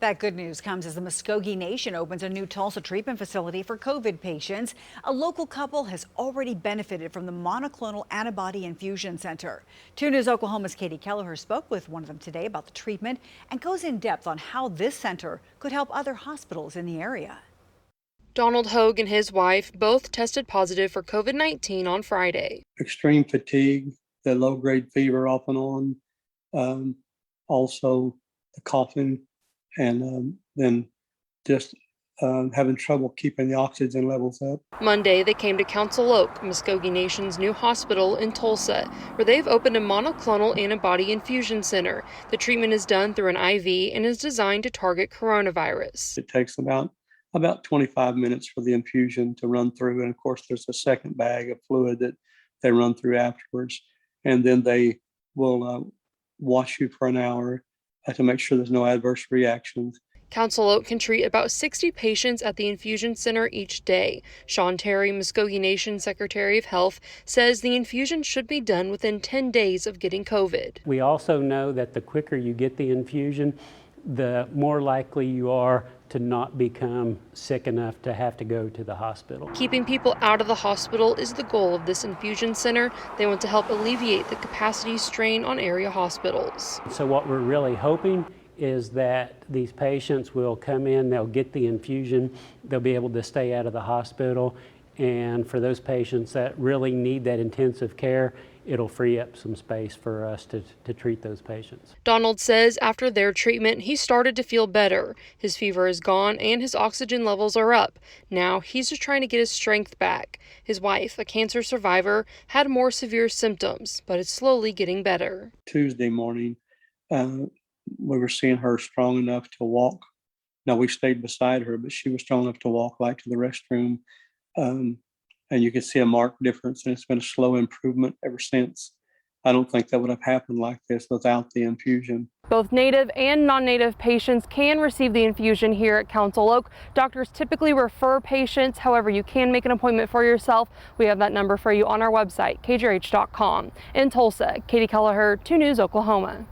That good news comes as the Muscogee Nation opens a new Tulsa treatment facility for COVID patients. A local couple has already benefited from the monoclonal antibody infusion center. 2 News Oklahoma's Katie Kelleher spoke with one of them today about the treatment and goes in depth on how this center could help other hospitals in the area. Donald Hogue and his wife both tested positive for COVID-19 on Friday. Extreme fatigue, the low-grade fever off and on, also the coughing, and then just having trouble keeping the oxygen levels up. Monday, they came to Council Oak, Muscogee Nation's new hospital in Tulsa, where they've opened a monoclonal antibody infusion center. The treatment is done through an IV and is designed to target coronavirus. It takes about 25 minutes for the infusion to run through, and of course there's a second bag of fluid that they run through afterwards, and then they will watch you for an hour to make sure there's no adverse reactions. Council Oak can treat about 60 patients at the infusion center each day. Sean Terry, Muscogee Nation Secretary of Health, says the infusion should be done within 10 days of getting COVID. We also know that the quicker you get the infusion, the more likely you are to not become sick enough to have to go to the hospital. Keeping people out of the hospital is the goal of this infusion center. They want to help alleviate the capacity strain on area hospitals. So what we're really hoping is that these patients will come in, they'll get the infusion, they'll be able to stay out of the hospital, and for those patients that really need that intensive care, it'll free up some space for us to treat those patients. Donald says after their treatment, he started to feel better. His fever is gone and his oxygen levels are up. Now he's just trying to get his strength back. His wife, a cancer survivor, had more severe symptoms, but it's slowly getting better. Tuesday morning, we were seeing her strong enough to walk. Now, we stayed beside her, but she was strong enough to walk like to the restroom. And you could see a marked difference, and it's been a slow improvement ever since. I don't think that would have happened like this without the infusion. Both native and non-native patients can receive the infusion here at Council Oak. Doctors typically refer patients. However, you can make an appointment for yourself. We have that number for you on our website, KJRH.com. In Tulsa, Katie Kelleher, 2 News Oklahoma.